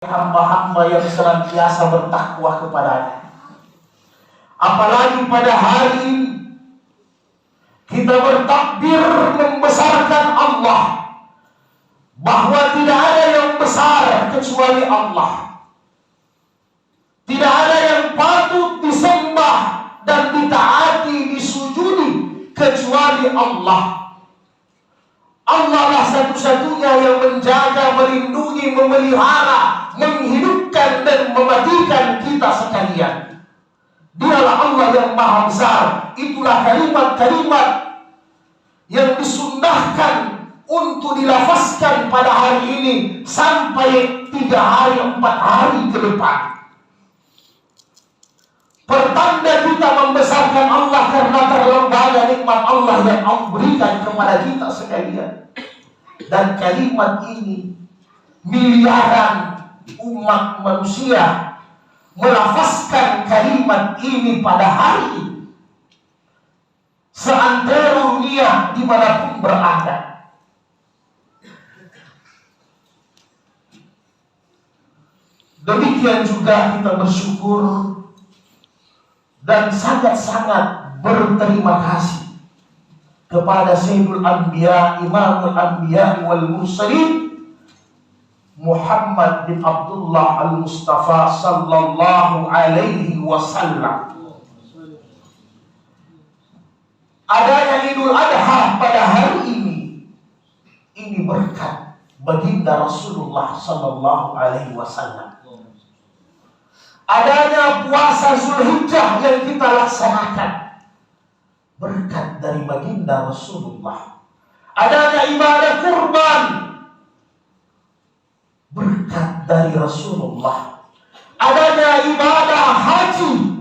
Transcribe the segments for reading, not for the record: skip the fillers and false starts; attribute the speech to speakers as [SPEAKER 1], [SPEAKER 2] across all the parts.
[SPEAKER 1] hamba-hamba yang senantiasa bertakwa kepadanya. Apalagi pada hari ini kita bertakbir membesarkan Allah, bahwa tidak ada yang besar kecuali Allah. Tidak ada yang patut disembah dan ditaati, disujudi kecuali Allah. Allah lah satu-satunya yang menjaga, melindungi, memelihara, menghidupkan dan mematikan kita sekalian. Dialah Allah yang maha besar. Itulah kalimat-kalimat yang disunnahkan untuk dilafazkan pada hari ini sampai 3 hari 4 hari ke depan. Pertanda kita membesarkan Allah karena terlembaga nikmat Allah yang Allah berikan kepada kita sekalian. Dan kalimat ini miliaran umat manusia melafazkan kalimat ini pada hari ini, seantero dunia dimanapun berada. Demikian juga kita bersyukur dan sangat-sangat berterima kasih kepada Sayyidul Anbiya, Imamul Anbiya wal Mursalin, Muhammad bin Abdullah al-Mustafa sallallahu alaihi wasallam. Adanya Idul Adha pada hari ini berkat baginda Rasulullah sallallahu alaihi wasallam. Adanya puasa Zulhijjah yang kita laksanakan, berkat dari baginda Rasulullah. Adanya ibadah kurban, berkat dari Rasulullah. Adanya ibadah haji,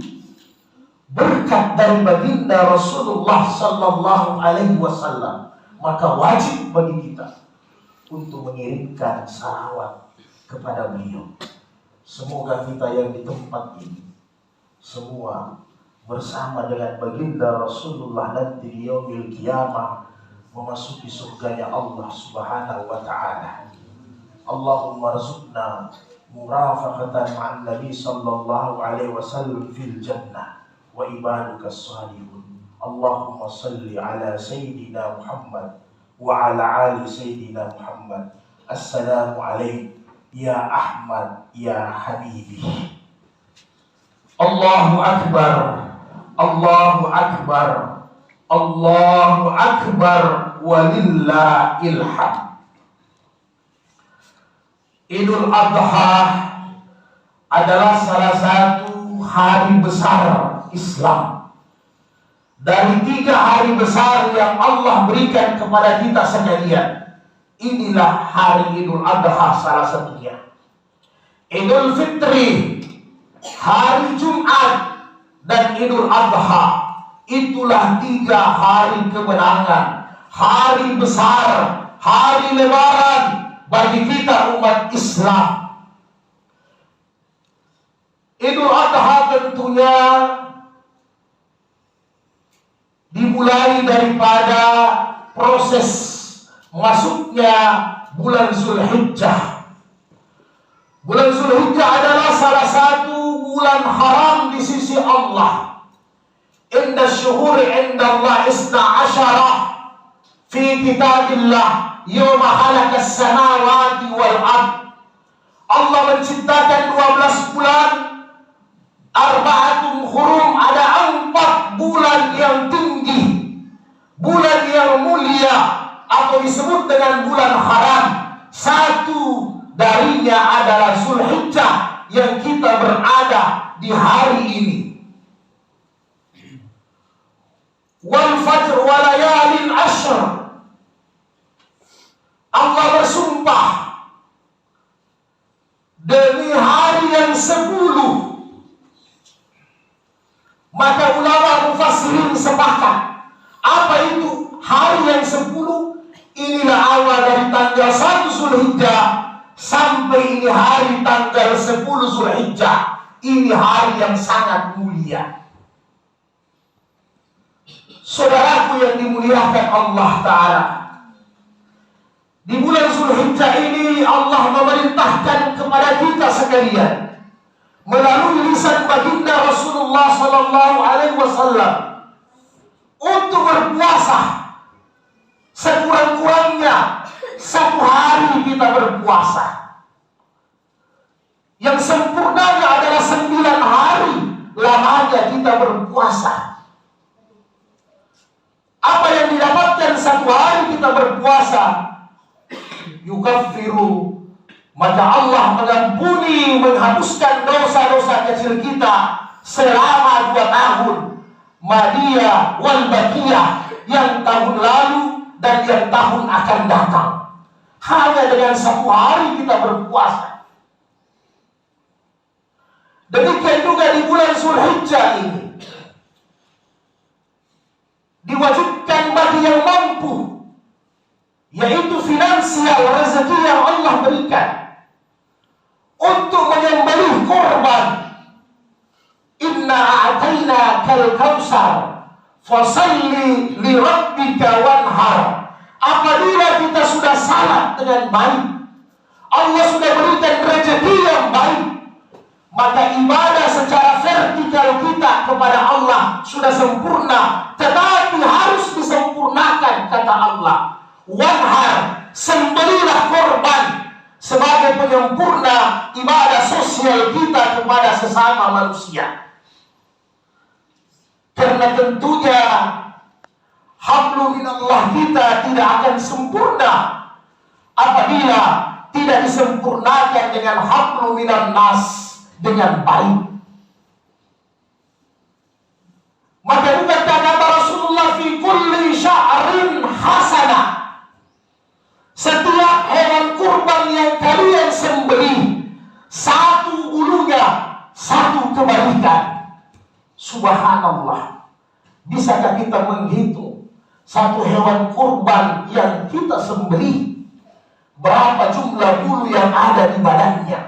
[SPEAKER 1] berkat dari baginda Rasulullah sallallahu alaihi wasallam. Maka wajib bagi kita untuk mengirimkan salawat kepada beliau. Semoga kita yang di tempat ini semua bersama dengan baginda Rasulullah nanti di yaumil qiyamah memasuki surganya Allah Subhanahu wa taala. Allahumma rzuqna murafaqatan ma'an Nabi sallallahu alaihi wasallam fil jannah wa ibadukas salihun. Allahumma salli ala sayyidina Muhammad wa ala ali sayyidina Muhammad. Assalamu alaikum ya Ahmad ya Habibi. Allahu Akbar, Allahu Akbar, Allahu Akbar, walillahil hamd. Idul Adha adalah salah satu hari besar Islam. Dari 3 hari besar yang Allah berikan kepada kita sekalian, inilah hari Idul Adha salah satunya. Idul Fitri, hari Jumat, dan Idul Adha, itulah 3 hari kemenangan, hari besar, hari lebaran bagi kita umat Islam. Idul Adha tentunya dimulai daripada proses masuknya bulan Zulhijjah. Bulan Zulhijjah adalah salah satu bulan haram di sisi Allah. Inda syuhuri inda Allah isna asyarah fi kitabillah yawma khalakas samawati wal ard. Allah menciptakan 12 bulan, arba'atum hurum, ada 4 bulan yang tinggi, bulan yang mulia, atau disebut dengan bulan haram. Satu darinya adalah Zulhijjah yang kita berada di hari ini. Wal fajr wa layalin ashr, Allah bersumpah demi hari yang 10. Maka ulama mufassirin sepakat, apa itu hari yang 10? Inilah awal dari tanggal 1 Zulhijjah sampai ini hari tanggal 10 Zulhijjah. Ini hari yang sangat mulia. Saudaraku yang dimuliakan Allah Ta'ala, Di bulan Zulhijjah ini Allah memerintahkan kepada kita sekalian melalui lisan baginda Rasulullah sallallahu alaihi wasallam untuk berpuasa. Sekurang-kurangnya 1 hari kita berpuasa. Yang sempurnanya adalah 9 hari lamanya kita berpuasa. Apa yang didapatkan 1 hari kita berpuasa? Yukaffiru, maka Allah mengampuni, menghapuskan dosa-dosa kecil kita selama 2 tahun. Madiyah wal bakiyah, yang tahun lalu dan yang tahun akan datang. Hanya dengan 1 hari kita berpuasa. Demikian juga di bulan Zulhijjah ini diwajibkan bagi yang mampu, yaitu finansial, rezeki yang Allah berikan, untuk menyembelih korban. Inna a'tayna kal kausar fasalli li rabbika wanhar. Apabila kita sudah salat dengan baik, Allah sudah berikan rezeki yang baik, maka ibadah secara vertikal kita kepada Allah sudah sempurna, tetapi harus disempurnakan, kata Allah. Wanhar, sembelilah korban sebagai penyempurna ibadah sosial kita kepada sesama manusia. Karena tentunya hablu minallah kita tidak akan sempurna apabila tidak disempurnakan dengan hablu minan nas dengan baik. Maka bukan kata Rasulullah fi kulli sya'rin hasanah, setiap hewan kurban yang kalian sembelih 1 bulunya 1 kebaikan. Subhanallah, bisakah kita menghitung 1 hewan kurban yang kita sembelih, berapa jumlah bulu yang ada di badannya?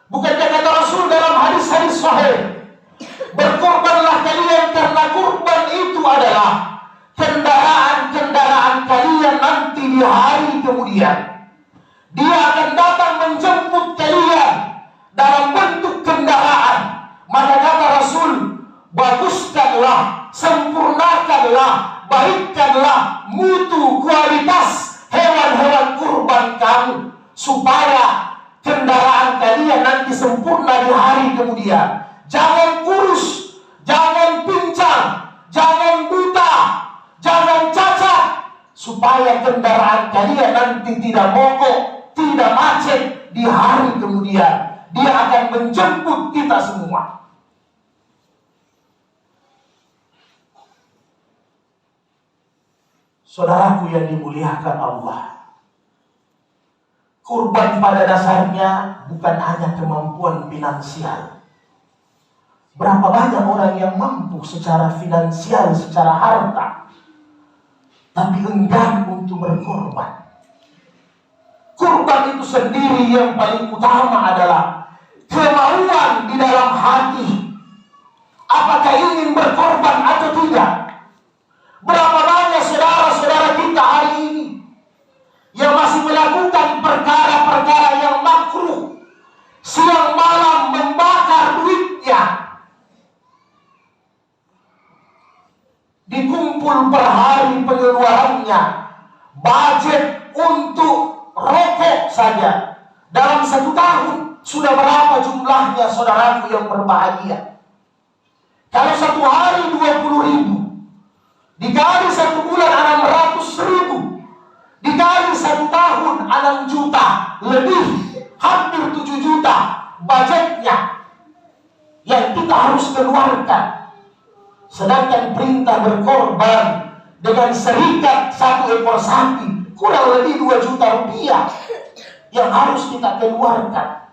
[SPEAKER 1] Bukankah kata Rasul dalam hadis-hadis sahih, berkorbanlah kalian karena kurban itu adalah kendaraan-kendaraan kalian nanti di hari kemudian. Dia akan datang menjemput kalian dalam bentuk kendaraan. Maka kata Rasul, baguskanlah, sempurnakanlah, baikkanlah mutu, kualitas hewan-hewan kurban kamu, supaya kendaraan kalian nanti sempurna di hari kemudian. Jangan kurus, jangan pincang, jangan buta, jangan cacat, supaya kendaraan kalian nanti tidak mogok, tidak macet di hari kemudian. Dia akan menjemput kita semua. Saudaraku yang dimuliakan Allah, kurban pada dasarnya bukan hanya kemampuan finansial. Berapa banyak orang yang mampu secara finansial, secara harta, tapi enggan untuk berkorban. Kurban itu sendiri yang paling utama adalah kemauan di dalam hati. Apakah ingin berkorban atau tidak? Berapa banyak saudara-saudara kita hari ini yang masih melakukan perkara-perkara yang makruh, siang malam membakar duitnya, dikumpul per hari pengeluarannya, budget untuk rokok saja dalam 1 tahun sudah berapa jumlahnya, saudaraku yang berbahagia? Kalau 1 hari 20.000, dikali 1 bulan 600.000, dikali 1 tahun 6 juta lebih, hampir 7 juta budgetnya yang kita harus keluarkan. Sedangkan perintah berkorban dengan serikat 1 ekor sapi kurang lebih 2 juta rupiah yang harus kita keluarkan.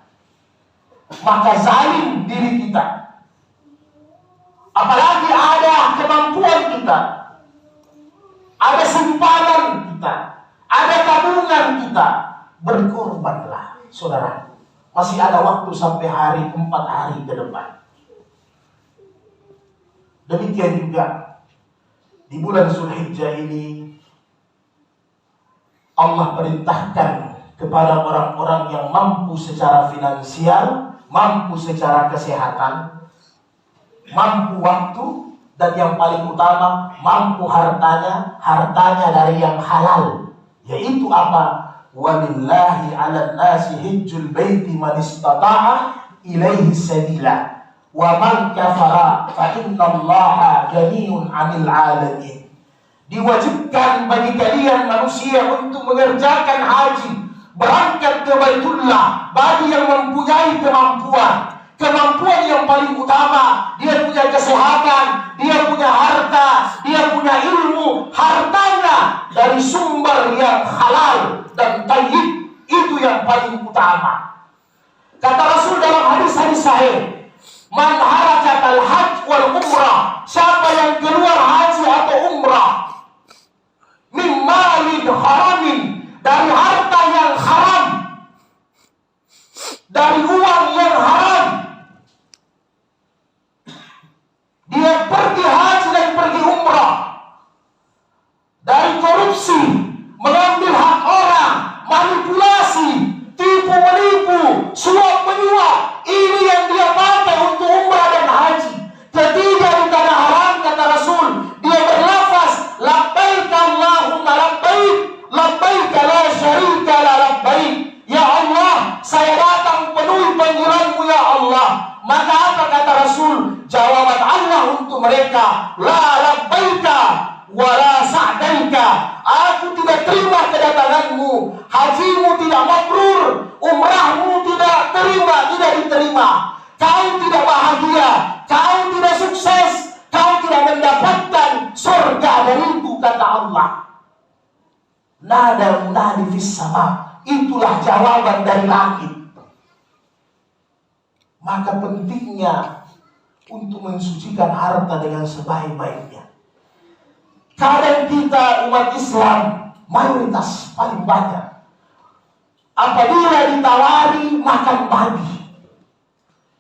[SPEAKER 1] Maka zalim diri kita. Apalagi ada kemampuan kita, ada simpanan kita, ada tabungan kita, berkorbanlah, saudara. Masih ada waktu sampai 4 hari ke depan. Demikian juga di bulan Zulhijjah ini Allah perintahkan kepada orang-orang yang mampu secara finansial, mampu secara kesehatan, mampu waktu, dan yang paling utama mampu hartanya dari yang halal. Yaitu apa? Walillahi 'alan nasi hajjul baiti man istata'a ilaihi sabila wa man kafara fa innallaha ghaniyyun 'anil 'alamin. Diwajibkan bagi kalian manusia untuk mengerjakan haji, berangkat ke Baitullah bagi yang mempunyai kemampuan. Kemampuan yang paling utama, dia punya kesehatan, dia punya harta, dia punya ilmu, hartanya dari sumber yang halal dan thayyib, itu yang paling utama. Kata Rasul dalam hadis-hadis sahih, man harakat al-hajj wal umrah, siapa yang keluar haji atau umrah, min malin haramin, dari harta yang haram, dari uang yang haram, dia pergi haji dan pergi umrah, dari korupsi, mengambil hak orang, manipulasi, tipu menipu, suap menyuap, ini yang dia pakai untuk umrah dan haji. Ketiga di tanah haram, kata Rasul, dia berlafaz labbaik Allahumma labbaik, labbaik la syarika la labbaik. Ya Allah, saya datang penuhi panggilanmu ya Allah. Maka apa kata Rasul? Jawaban Allah untuk mereka, la labbaika wa la sa'daika. Aku tidak terima kedatanganmu, hajimu tidak mabrur, umrahmu tidak diterima. Kau tidak bahagia, kau tidak sukses, kau tidak mendapatkan surga dariku, kata Allah. Nada munadi fis sama, itulah jawaban dari langit. Maka pentingnya untuk mensucikan harta dengan sebaik-baiknya. Kadang kita umat Islam mayoritas paling banyak, apabila ditawari makan babi,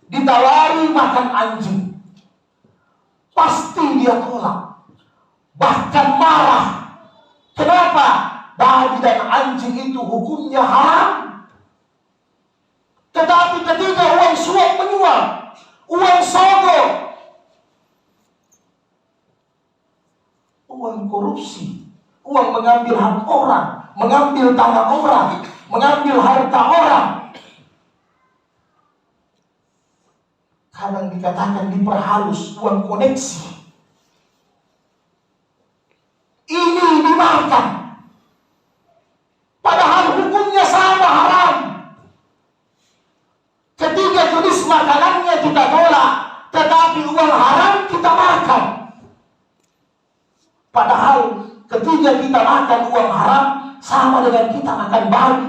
[SPEAKER 1] ditawari makan anjing, pasti dia tolak, bahkan marah. Kenapa? Babi dan anjing itu hukumnya haram. Tetapi ketika uang suap menyuap, uang sogok, uang korupsi, uang mengambil hak orang, mengambil tanah orang, mengambil harta orang, kadang dikatakan diperhalus, uang koneksi, ini dimakan, padahal hukumnya sama, haram. Ketiga jenis makanannya kita tolak, tetapi uang haram kita makan. Padahal ketika kita makan uang haram, sama dengan kita makan babi,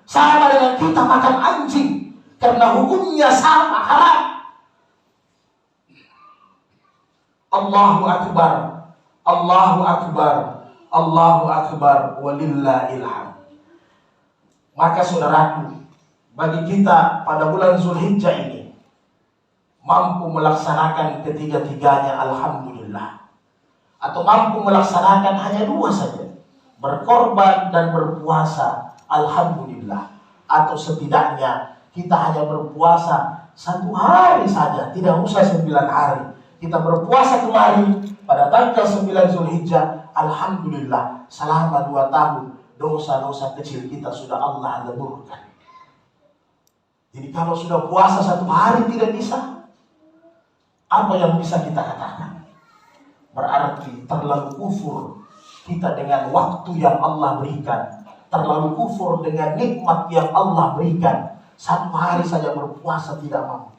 [SPEAKER 1] sama dengan kita makan anjing, karena hukumnya sama, haram. Allahu Akbar, Allahu Akbar, Allahu Akbar, walillahil hamd. Maka saudaraku, bagi kita pada bulan Zulhijjah ini mampu melaksanakan ketiga-tiganya, alhamdulillah. Atau mampu melaksanakan hanya dua saja, berkorban dan berpuasa, alhamdulillah. Atau setidaknya kita hanya berpuasa 1 hari saja, tidak usah 9 hari. Kita berpuasa kemarin pada tanggal 9 Zulhijjah, alhamdulillah, selama 2 tahun dosa-dosa kecil kita sudah Allah leburkan. Jadi kalau sudah puasa 1 hari tidak bisa, apa yang bisa kita katakan? Berarti terlalu kufur kita dengan waktu yang Allah berikan, terlalu kufur dengan nikmat yang Allah berikan. 1 hari saja berpuasa tidak mampu.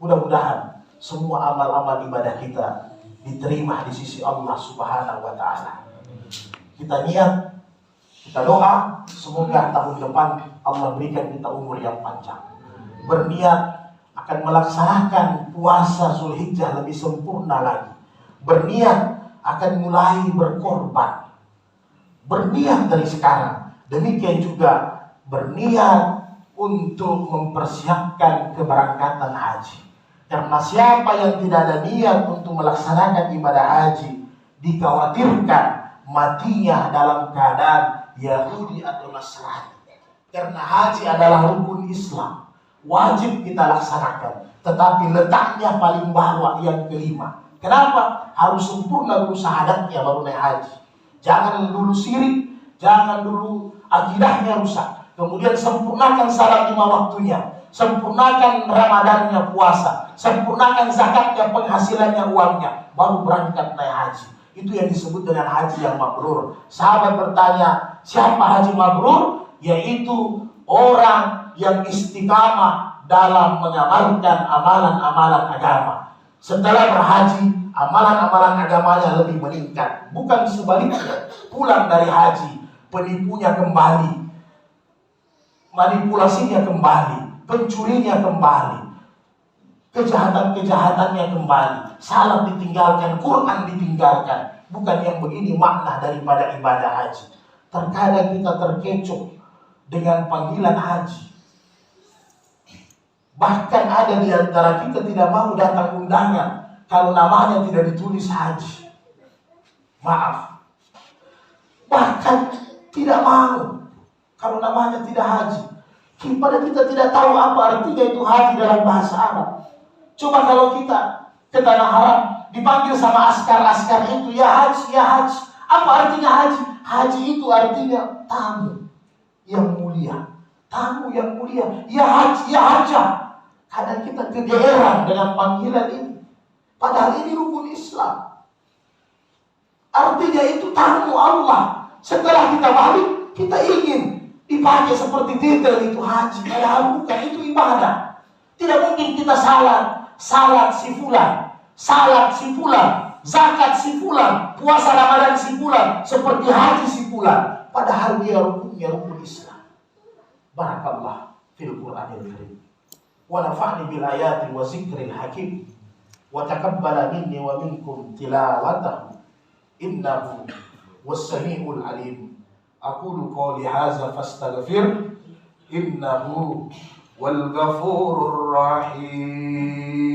[SPEAKER 1] Mudah-mudahan semua amal-amal ibadah kita diterima di sisi Allah Subhanahu wa Ta'ala. Kita niat, kita doa, semoga tahun depan Allah berikan kita umur yang panjang. Berniat akan melaksanakan puasa Zulhijjah lebih sempurna lagi. Berniat akan mulai berkorban. Berniat dari sekarang. Demikian juga berniat untuk mempersiapkan keberangkatan haji. Karena siapa yang tidak ada niat untuk melaksanakan ibadah haji, dikhawatirkan matinya dalam keadaan Yahudi atau Nasrani. Karena haji adalah rukun Islam, wajib kita laksanakan. Tetapi letaknya paling bawah yang kelima. Kenapa? Harus sempurna dulu syahadatnya baru naik haji. Jangan dulu syirik, jangan dulu akidahnya rusak. Kemudian sempurnakan salat 5 waktunya, sempurnakan Ramadannya puasa, sempurnakan zakatnya, penghasilannya, uangnya, baru berangkat naik haji. Itu yang disebut dengan haji yang mabrur. Sahabat bertanya, siapa haji mabrur? Yaitu orang yang istiqamah dalam mengamalkan amalan-amalan agama. Setelah berhaji, amalan-amalan agamanya lebih meningkat. Bukan sebaliknya, pulang dari haji, penipunya kembali, manipulasinya kembali, pencurinya kembali, kejahatan-kejahatannya kembali, salat ditinggalkan, Quran ditinggalkan. Bukan yang begini makna daripada ibadah haji. Terkadang kita terkecoh dengan panggilan haji. Bahkan ada di antara kita tidak mau datang undangan kalau namanya tidak ditulis haji. Maaf. Bahkan tidak mau kalau namanya tidak haji. Padahal kita tidak tahu apa artinya itu haji dalam bahasa Arab. Coba kalau kita ke Tanah Haram dipanggil sama askar-askar itu, ya haji, ya haji. Apa artinya haji? Haji itu artinya tamu yang mulia. Tamu yang mulia. Ya haji, ya haja. Kadang kita kegeeran dengan panggilan ini. Padahal ini rukun Islam. Artinya itu tamu Allah. Setelah kita balik, kita ingin dipakai seperti titel itu haji. Padahal bukan, itu ibadah. Tidak mungkin kita salat si fulan, salat si fulan, zakat si fulan, puasa Ramadan si fulan, seperti haji si fulan. Padahal dia rukunnya rukun Islam. Barakallah fil Qur'anil Karim. Wa nafa'ni bil ayati wa zikril hakim. Wa taqabbala minni wa minkum tilawatahu. Innahu was-sami'ul alim. Aqulu qawli hadza fastaghfir. Innahu wal ghafurur rahim.